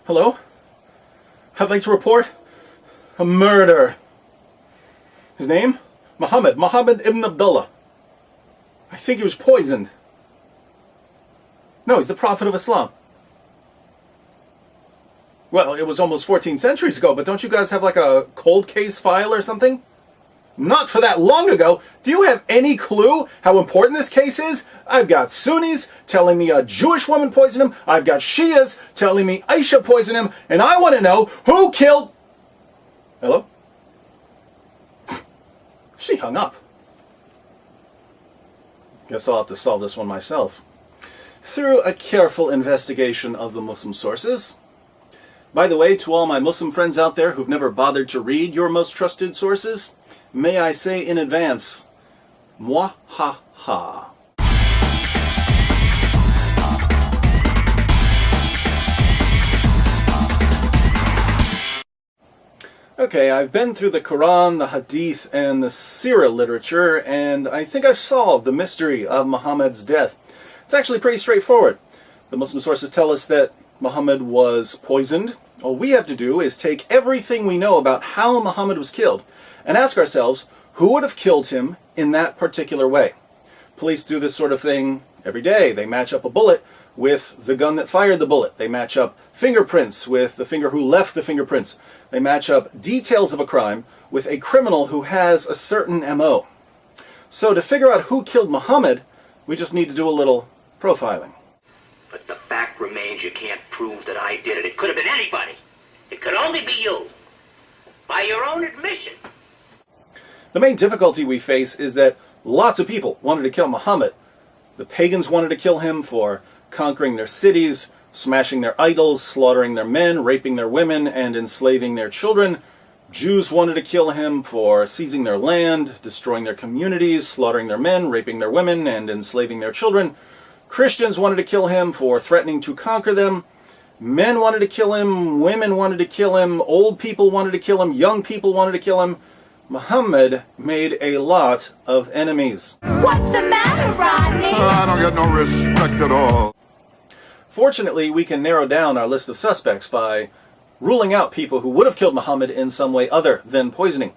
Hello? I'd like to report a murder. His name? Muhammad ibn Abdullah. I think he was poisoned. No, he's the Prophet of Islam. Well, it was almost 14 centuries ago, but don't you guys have like a cold case file or something? Not for that long ago. Do you have any clue how important this case is? I've got Sunnis telling me a Jewish woman poisoned him. I've got Shias telling me Aisha poisoned him. And I want to know who killed... Hello? She hung up. Guess I'll have to solve this one myself. Through a careful investigation of the Muslim sources. By the way, to all my Muslim friends out there who've never bothered to read your most trusted sources, may I say in advance, moi ha ha. Okay, I've been through the Quran, the Hadith, and the Sirah literature, and I think I've solved the mystery of Muhammad's death. It's actually pretty straightforward. The Muslim sources tell us that Muhammad was poisoned. All we have to do is take everything we know about how Muhammad was killed and ask ourselves, who would have killed him in that particular way? Police do this sort of thing every day. They match up a bullet with the gun that fired the bullet. They match up fingerprints with the finger who left the fingerprints. They match up details of a crime with a criminal who has a certain MO. So to figure out who killed Muhammad, we just need to do a little profiling. But the fact remains you can't prove that I did it. It could have been anybody. It could only be you. By your own admission. The main difficulty we face is that lots of people wanted to kill Muhammad. The pagans wanted to kill him for conquering their cities, smashing their idols, slaughtering their men, raping their women, and enslaving their children. Jews wanted to kill him for seizing their land, destroying their communities, slaughtering their men, raping their women, and enslaving their children. Christians wanted to kill him for threatening to conquer them. Men wanted to kill him, women wanted to kill him, old people wanted to kill him, young people wanted to kill him. Muhammad made a lot of enemies. What's the matter, Rodney? I don't get no respect at all. Fortunately, we can narrow down our list of suspects by ruling out people who would have killed Muhammad in some way other than poisoning.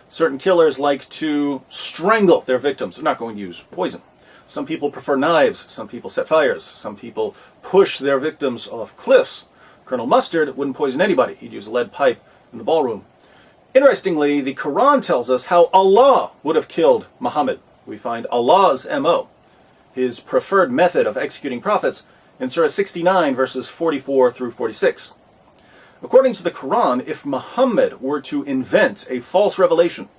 Certain killers like to strangle their victims. They're not going to use poison. Some people prefer knives. Some people set fires. Some people push their victims off cliffs. Colonel Mustard wouldn't poison anybody. He'd use a lead pipe in the ballroom. Interestingly, the Quran tells us how Allah would have killed Muhammad. We find Allah's MO, his preferred method of executing prophets, in Surah 69, verses 44 through 46. According to the Quran, if Muhammad were to invent a false revelation,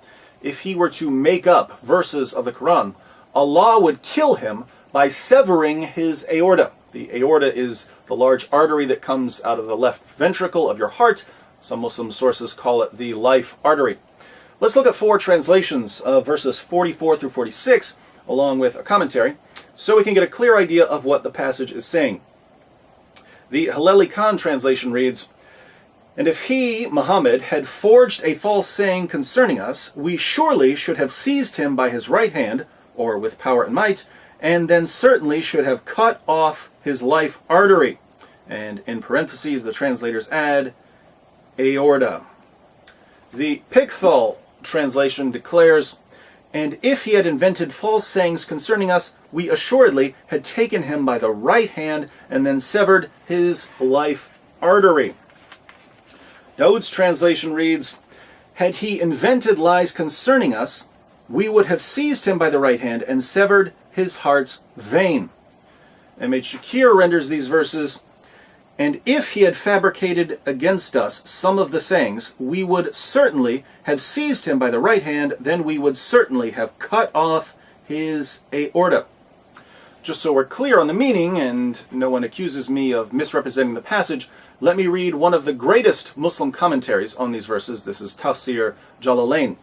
if he were to make up verses of the Quran, Allah would kill him by severing his aorta. The aorta is the large artery that comes out of the left ventricle of your heart. Some Muslim sources call it the life artery. Let's look at 4 translations of verses 44 through 46, along with a commentary, so we can get a clear idea of what the passage is saying. The Haleli Khan translation reads, "And if he, Muhammad, had forged a false saying concerning us, we surely should have seized him by his right hand, or with power and might, and then certainly should have cut off his life artery." And in parentheses, the translators add, aorta. The Pickthall translation declares, "And if he had invented false sayings concerning us, we assuredly had taken him by the right hand and then severed his life artery." Daud's translation reads, "Had he invented lies concerning us, we would have seized him by the right hand and severed his heart's vein." M.H. Shakir renders these verses, "And if he had fabricated against us some of the sayings, we would certainly have seized him by the right hand, then we would certainly have cut off his aorta." Just so we're clear on the meaning, and no one accuses me of misrepresenting the passage, let me read one of the greatest Muslim commentaries on these verses. This is Tafsir Jalalain.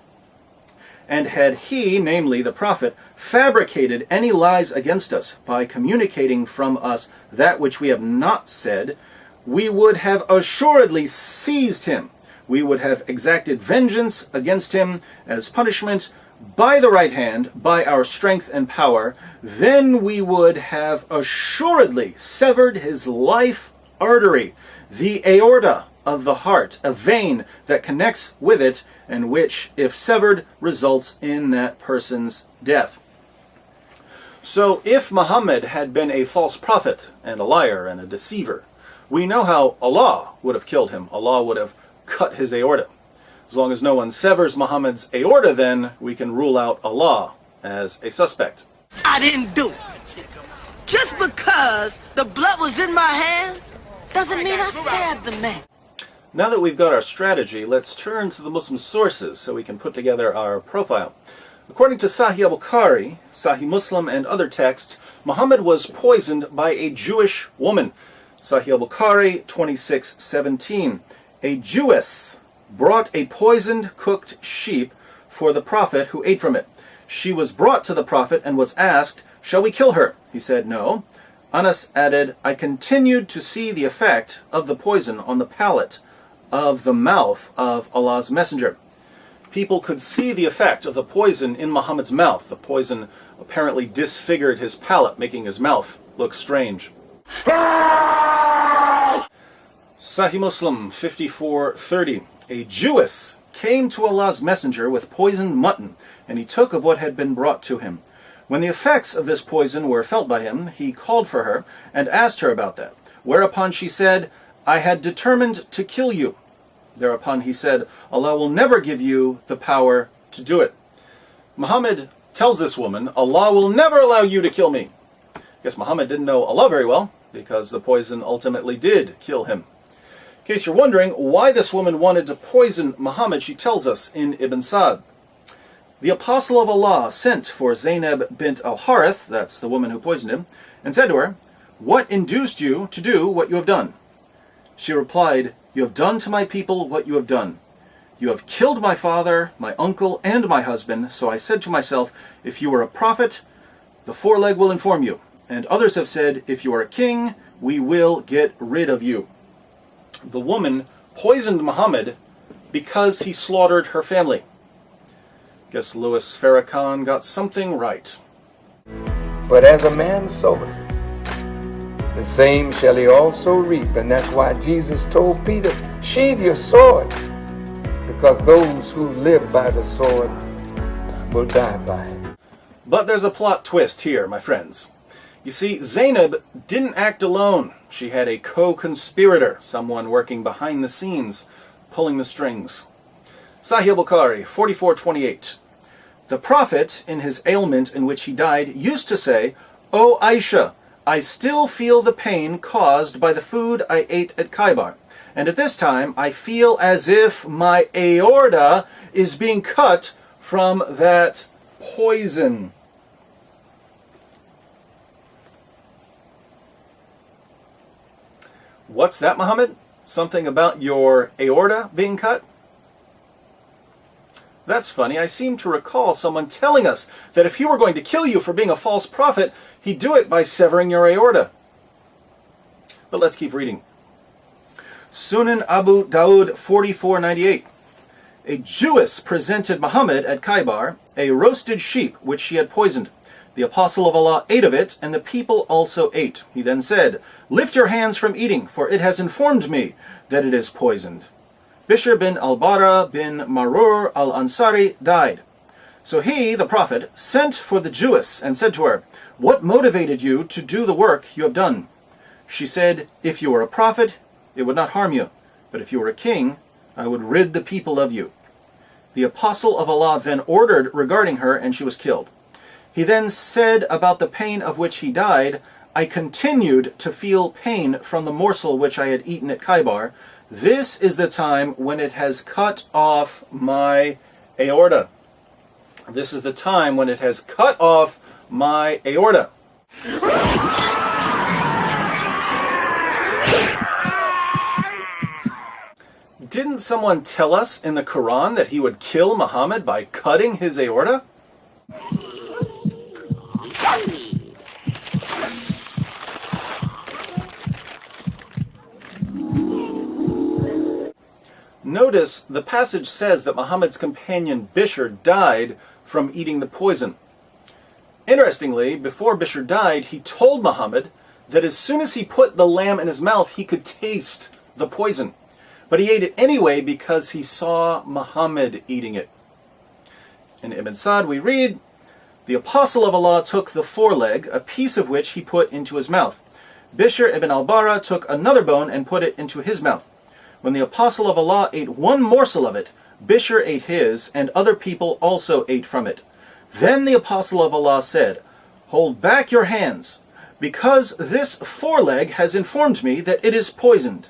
"And had he, namely the Prophet, fabricated any lies against us by communicating from us that which we have not said, we would have assuredly seized him. We would have exacted vengeance against him as punishment by the right hand, by our strength and power. Then we would have assuredly severed his life artery, the aorta of the heart, a vein that connects with it and which, if severed, results in that person's death. So if Muhammad had been a false prophet and a liar and a deceiver, we know how Allah would have killed him. Allah would have cut his aorta. As long as no one severs Muhammad's aorta, then we can rule out Allah as a suspect. I didn't do it. Just because the blood was in my hand doesn't mean I stabbed the man. Now that we've got our strategy, let's turn to the Muslim sources so we can put together our profile. According to Sahih al-Bukhari, Sahih Muslim, and other texts, Muhammad was poisoned by a Jewish woman. Sahih al-Bukhari 26:17. A Jewess brought a poisoned cooked sheep for the Prophet, who ate from it. She was brought to the Prophet and was asked, "Shall we kill her?" He said, "No." Anas added, "I continued to see the effect of the poison on the palate of the mouth of Allah's Messenger." People could see the effect of the poison in Muhammad's mouth. The poison apparently disfigured his palate, making his mouth look strange. Sahih Muslim 54:30. A Jewess came to Allah's Messenger with poisoned mutton, and he took of what had been brought to him. When the effects of this poison were felt by him, he called for her and asked her about that. Whereupon she said, "I had determined to kill you." Thereupon he said, "Allah will never give you the power to do it." Muhammad tells this woman, "Allah will never allow you to kill me." I guess Muhammad didn't know Allah very well, because the poison ultimately did kill him. In case you're wondering why this woman wanted to poison Muhammad, she tells us in Ibn Sa'd. The apostle of Allah sent for Zainab bint al-Harith, that's the woman who poisoned him, and said to her, "What induced you to do what you have done?" She replied, "You have done to my people what you have done. You have killed my father, my uncle, and my husband, so I said to myself, if you are a prophet, the foreleg will inform you. And others have said, if you are a king, we will get rid of you." The woman poisoned Muhammad because he slaughtered her family. Guess Louis Farrakhan got something right. But as a man soweth, the same shall he also reap. And that's why Jesus told Peter, sheathe your sword, because those who live by the sword will die by it. But there's a plot twist here, my friends. You see, Zainab didn't act alone. She had a co-conspirator, someone working behind the scenes, pulling the strings. Sahih al-Bukhari 44:28. The Prophet, in his ailment in which he died, used to say, "O Aisha, I still feel the pain caused by the food I ate at Khaybar, and at this time I feel as if my aorta is being cut from that poison." What's that, Muhammad? Something about your aorta being cut? That's funny. I seem to recall someone telling us that if he were going to kill you for being a false prophet, he'd do it by severing your aorta. But let's keep reading. Sunan Abu Dawud 44:98. A Jewess presented Muhammad at Khaybar a roasted sheep which she had poisoned. The apostle of Allah ate of it, and the people also ate. He then said, "Lift your hands from eating, for it has informed me that it is poisoned." Bishr bin al-Bara bin Marur al-Ansari died. So he, the Prophet, sent for the Jewess and said to her, "What motivated you to do the work you have done?" She said, "If you were a prophet, it would not harm you. But if you were a king, I would rid the people of you." The apostle of Allah then ordered regarding her, and she was killed. He then said about the pain of which he died, "I continued to feel pain from the morsel which I had eaten at Khaybar. This is the time when it has cut off my aorta." This is the time when it has cut off my aorta. Didn't someone tell us in the Quran that he would kill Muhammad by cutting his aorta? Notice the passage says that Muhammad's companion Bishr died from eating the poison. Interestingly, before Bishr died, he told Muhammad that as soon as he put the lamb in his mouth, he could taste the poison. But he ate it anyway because he saw Muhammad eating it. In Ibn Sa'd we read, "The Apostle of Allah took the foreleg, a piece of which he put into his mouth. Bishr ibn al-Bara took another bone and put it into his mouth. When the Apostle of Allah ate one morsel of it, Bishr ate his, and other people also ate from it. Then the Apostle of Allah said, 'Hold back your hands, because this foreleg has informed me that it is poisoned.'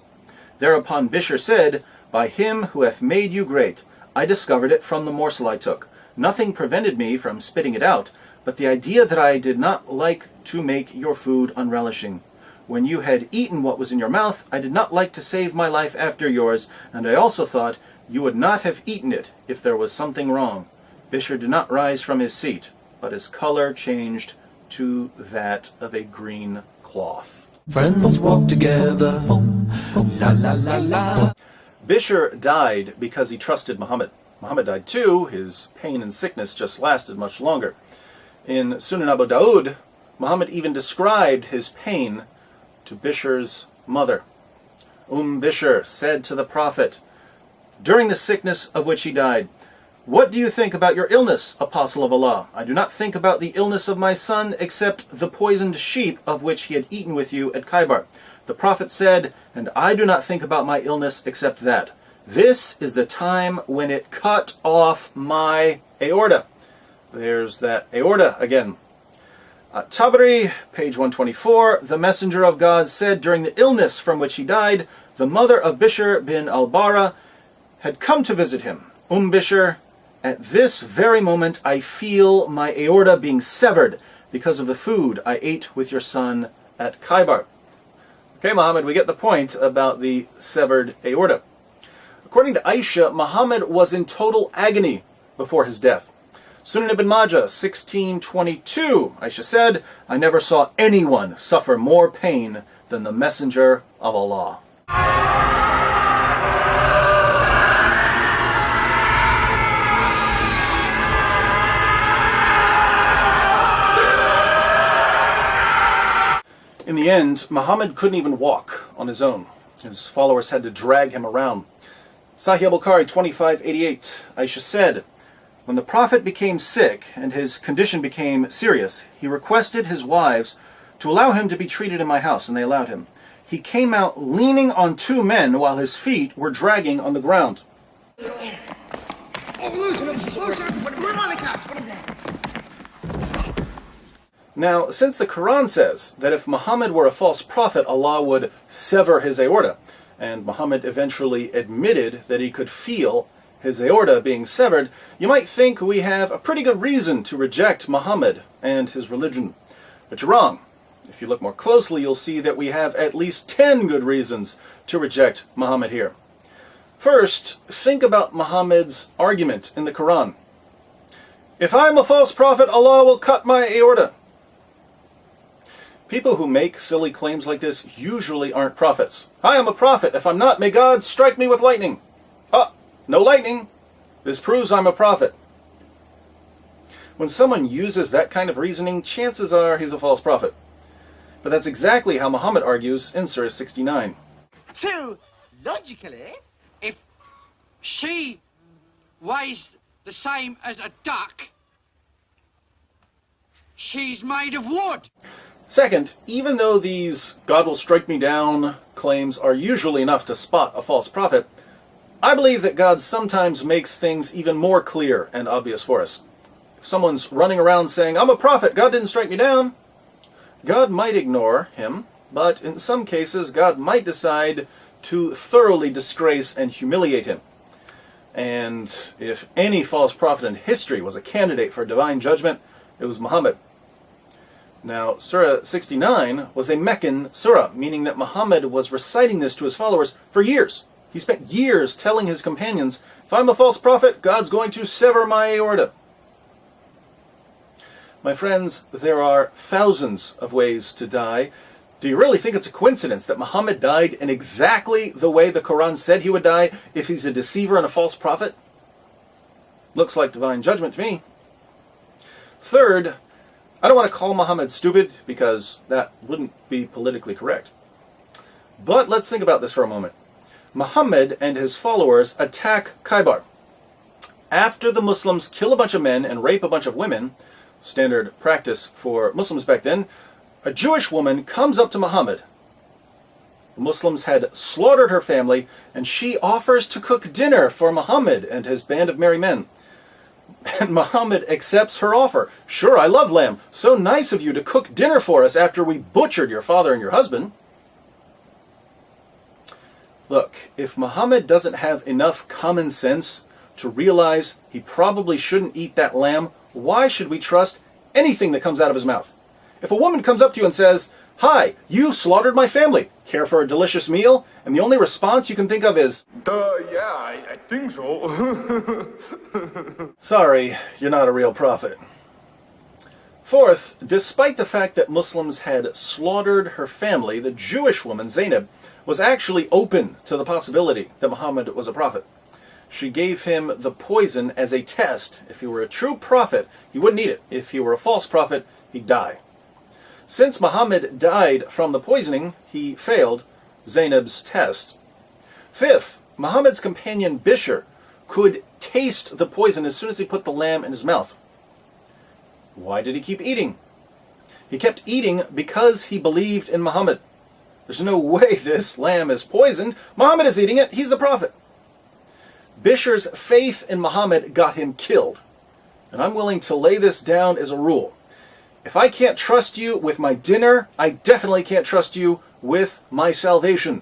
Thereupon Bishr said, 'By him who hath made you great, I discovered it from the morsel I took. Nothing prevented me from spitting it out, but the idea that I did not like to make your food unrelishing. When you had eaten what was in your mouth, I did not like to save my life after yours, and I also thought you would not have eaten it if there was something wrong.' Bishr did not rise from his seat, but his color changed to that of a green cloth." Friends walk together, la la la la. Bishr died because he trusted Muhammad. Muhammad died too. His pain and sickness just lasted much longer. In Sunan Abu Dawud, Muhammad even described his pain to Bishr's mother. Bishr said to the Prophet, during the sickness of which he died, "What do you think about your illness, Apostle of Allah? I do not think about the illness of my son except the poisoned sheep of which he had eaten with you at Khaybar." The Prophet said, "And I do not think about my illness except that. This is the time when it cut off my aorta." There's that aorta again. Tabari, page 124, "The Messenger of God said during the illness from which he died, the mother of Bishr bin al-Bara had come to visit him. Bishr, at this very moment I feel my aorta being severed because of the food I ate with your son at Khaybar." Okay, Muhammad, we get the point about the severed aorta. According to Aisha, Muhammad was in total agony before his death. Sunan ibn Majah, 1622, Aisha said, "I never saw anyone suffer more pain than the Messenger of Allah." In the end, Muhammad couldn't even walk on his own. His followers had to drag him around. Sahih al-Bukhari 2588, Aisha said, "When the Prophet became sick and his condition became serious, he requested his wives to allow him to be treated in my house, and they allowed him. He came out leaning on two men while his feet were dragging on the ground." Now, since the Quran says that if Muhammad were a false prophet, Allah would sever his aorta, and Muhammad eventually admitted that he could feel his aorta being severed, you might think we have a pretty good reason to reject Muhammad and his religion. But you're wrong. If you look more closely, you'll see that we have at least 10 good reasons to reject Muhammad here. First, think about Muhammad's argument in the Quran. "If I'm a false prophet, Allah will cut my aorta." People who make silly claims like this usually aren't prophets. "I am a prophet. If I'm not, may God strike me with lightning." No lightning. This proves I'm a prophet. When someone uses that kind of reasoning, chances are he's a false prophet. But that's exactly how Muhammad argues in Surah 69. So, logically, if she weighs the same as a duck, she's made of wood. Second, even though these "God will strike me down" claims are usually enough to spot a false prophet, I believe that God sometimes makes things even more clear and obvious for us. If someone's running around saying, "I'm a prophet, God didn't strike me down," God might ignore him, but in some cases God might decide to thoroughly disgrace and humiliate him. And if any false prophet in history was a candidate for divine judgment, it was Muhammad. Now, Surah 69 was a Meccan surah, meaning that Muhammad was reciting this to his followers for years. He spent years telling his companions, "If I'm a false prophet, God's going to sever my aorta." My friends, there are thousands of ways to die. Do you really think it's a coincidence that Muhammad died in exactly the way the Quran said he would die if he's a deceiver and a false prophet? Looks like divine judgment to me. Third, I don't want to call Muhammad stupid because that wouldn't be politically correct. But let's think about this for a moment. Muhammad and his followers attack Khaybar. After the Muslims kill a bunch of men and rape a bunch of women, standard practice for Muslims back then, a Jewish woman comes up to Muhammad. The Muslims had slaughtered her family, and she offers to cook dinner for Muhammad and his band of merry men. And Muhammad accepts her offer. Sure, I love lamb. So nice of you to cook dinner for us after we butchered your father and your husband. Look, if Muhammad doesn't have enough common sense to realize he probably shouldn't eat that lamb, why should we trust anything that comes out of his mouth? If a woman comes up to you and says, "Hi, you slaughtered my family. Care for a delicious meal?" and the only response you can think of is, Yeah, I think so. "Sorry, you're not a real prophet." Fourth, despite the fact that Muslims had slaughtered her family, the Jewish woman, Zainab, was actually open to the possibility that Muhammad was a prophet. She gave him the poison as a test. If he were a true prophet, he wouldn't eat it. If he were a false prophet, he'd die. Since Muhammad died from the poisoning, he failed Zainab's test. Fifth, Muhammad's companion Bishr could taste the poison as soon as he put the lamb in his mouth. Why did he keep eating? He kept eating because he believed in Muhammad. There's no way this lamb is poisoned. Muhammad is eating it. He's the prophet. Bishr's faith in Muhammad got him killed. And I'm willing to lay this down as a rule. If I can't trust you with my dinner, I definitely can't trust you with my salvation.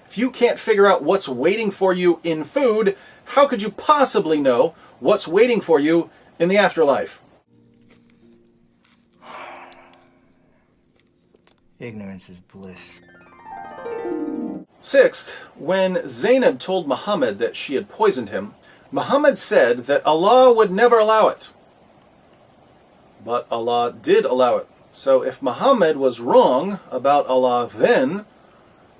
If you can't figure out what's waiting for you in food, how could you possibly know what's waiting for you in the afterlife? Ignorance is bliss. Sixth, when Zainab told Muhammad that she had poisoned him, Muhammad said that Allah would never allow it. But Allah did allow it. So if Muhammad was wrong about Allah then,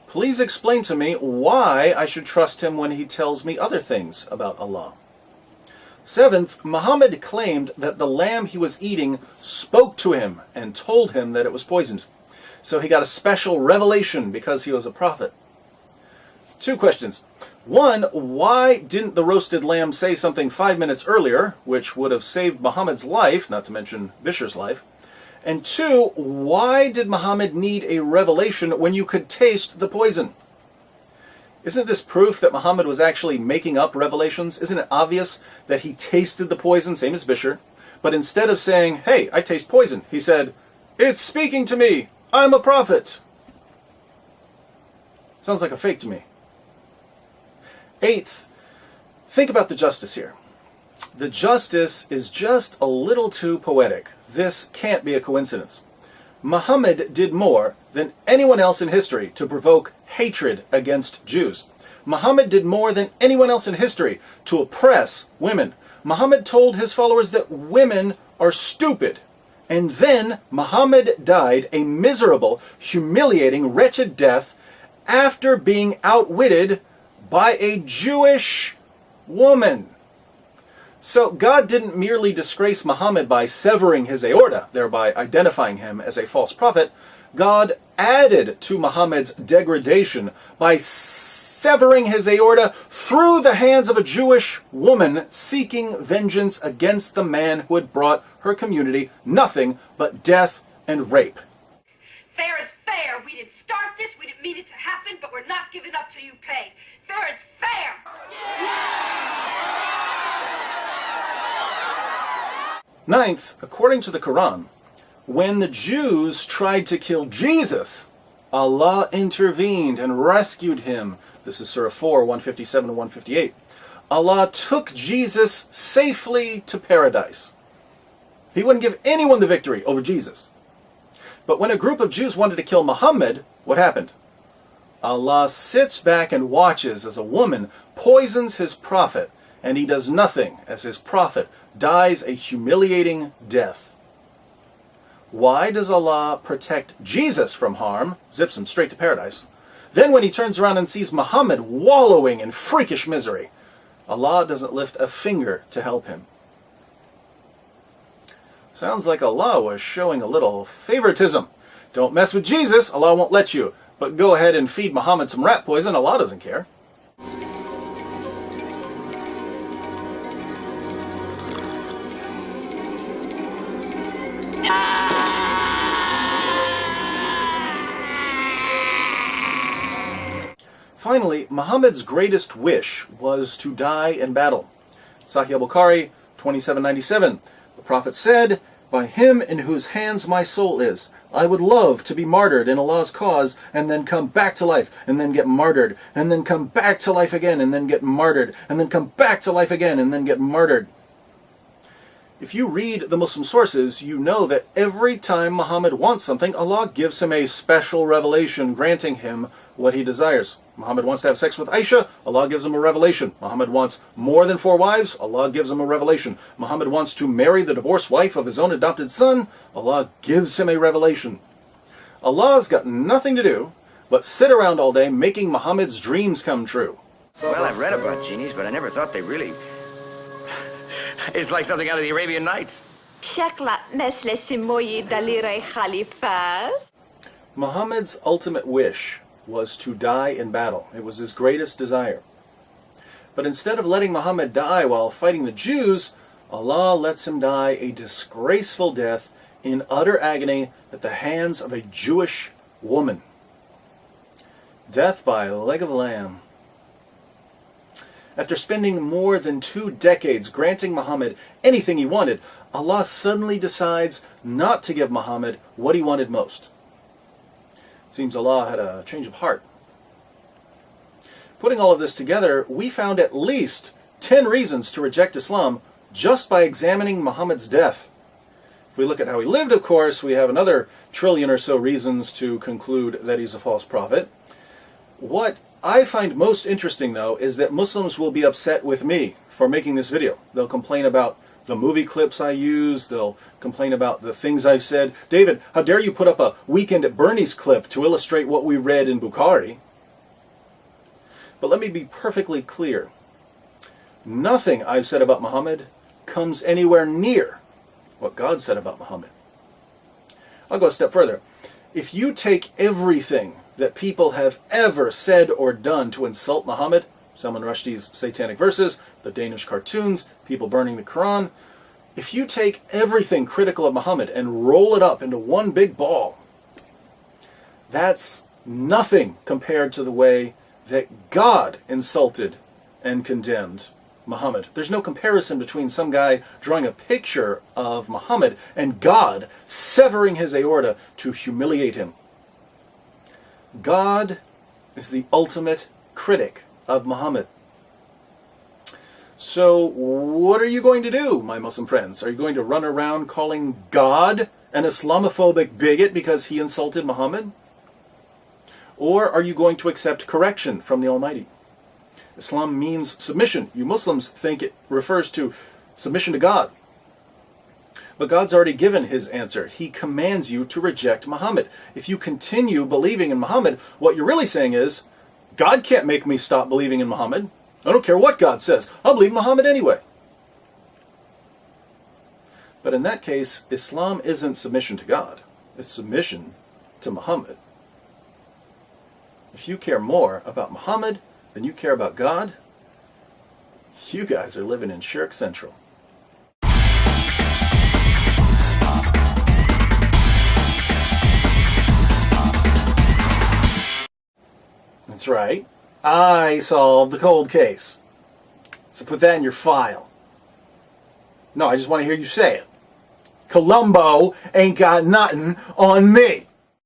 please explain to me why I should trust him when he tells me other things about Allah. Seventh, Muhammad claimed that the lamb he was eating spoke to him and told him that it was poisoned. So he got a special revelation because he was a prophet. Two questions. One, why didn't the roasted lamb say something 5 minutes earlier, which would have saved Muhammad's life, not to mention Bishr's life? And two, why did Muhammad need a revelation when you could taste the poison? Isn't this proof that Muhammad was actually making up revelations? Isn't it obvious that he tasted the poison, same as Bishr, but instead of saying, "Hey, I taste poison," he said, "It's speaking to me. I'm a prophet." Sounds like a fake to me. Eighth, think about the justice here. The justice is just a little too poetic. This can't be a coincidence. Muhammad did more than anyone else in history to provoke hatred against Jews. Muhammad did more than anyone else in history to oppress women. Muhammad told his followers that women are stupid. And then Muhammad died a miserable, humiliating, wretched death after being outwitted by a Jewish woman. So God didn't merely disgrace Muhammad by severing his aorta, thereby identifying him as a false prophet. God added to Muhammad's degradation by severing his aorta through the hands of a Jewish woman seeking vengeance against the man who had brought her community nothing but death and rape. Fair is fair. We didn't start this. We didn't mean it to happen, but we're not giving up till you pay. Fair is fair. Ninth, according to the Quran, when the Jews tried to kill Jesus, Allah intervened and rescued him. This is Surah 4, 157 and 158. Allah took Jesus safely to paradise. He wouldn't give anyone the victory over Jesus. But when a group of Jews wanted to kill Muhammad, what happened? Allah sits back and watches as a woman poisons his prophet, and he does nothing as his prophet dies a humiliating death. Why does Allah protect Jesus from harm, zips him straight to paradise? Then when he turns around and sees Muhammad wallowing in freakish misery, Allah doesn't lift a finger to help him. Sounds like Allah was showing a little favoritism. Don't mess with Jesus, Allah won't let you. But go ahead and feed Muhammad some rat poison, Allah doesn't care. Finally, Muhammad's greatest wish was to die in battle. Sahih al-Bukhari 2797. The Prophet said, "By him in whose hands my soul is, I would love to be martyred in Allah's cause and then come back to life and then get martyred and then come back to life again and then get martyred and then come back to life again and then get martyred." If you read the Muslim sources, you know that every time Muhammad wants something, Allah gives him a special revelation, granting him what he desires. Muhammad wants to have sex with Aisha, Allah gives him a revelation. Muhammad wants more than 4 wives, Allah gives him a revelation. Muhammad wants to marry the divorced wife of his own adopted son, Allah gives him a revelation. Allah's got nothing to do but sit around all day making Muhammad's dreams come true. Well, I've read about genies, but I never thought they really... It's like something out of the Arabian Nights. Muhammad's ultimate wish was to die in battle. It was his greatest desire. But instead of letting Muhammad die while fighting the Jews, Allah lets him die a disgraceful death in utter agony at the hands of a Jewish woman. Death by leg of lamb. After spending more than 2 decades granting Muhammad anything he wanted, Allah suddenly decides not to give Muhammad what he wanted most. It seems Allah had a change of heart. Putting all of this together, we found at least 10 reasons to reject Islam just by examining Muhammad's death. If we look at how he lived, of course, we have another 1 trillion or so reasons to conclude that he's a false prophet. What I find most interesting, though, is that Muslims will be upset with me for making this video. They'll complain about the movie clips I use. They'll complain about the things I've said. David, how dare you put up a Weekend at Bernie's clip to illustrate what we read in Bukhari? But let me be perfectly clear. Nothing I've said about Muhammad comes anywhere near what God said about Muhammad. I'll go a step further. If you take everything that people have ever said or done to insult Muhammad, Salman Rushdie's satanic verses, the Danish cartoons, people burning the Quran, if you take everything critical of Muhammad and roll it up into one big ball, that's nothing compared to the way that God insulted and condemned Muhammad. There's no comparison between some guy drawing a picture of Muhammad and God severing his aorta to humiliate him. God is the ultimate critic of Muhammad. So what are you going to do, my Muslim friends? Are you going to run around calling God an Islamophobic bigot because he insulted Muhammad? Or are you going to accept correction from the Almighty? Islam means submission. You Muslims think it refers to submission to God. But God's already given his answer. He commands you to reject Muhammad. If you continue believing in Muhammad, what you're really saying is, God can't make me stop believing in Muhammad. I don't care what God says. I'll believe Muhammad anyway. But in that case, Islam isn't submission to God. It's submission to Muhammad. If you care more about Muhammad than you care about God, you guys are living in Shirk Central. That's right. I solved the cold case. So put that in your file. No, I just want to hear you say it. Columbo ain't got nothing on me.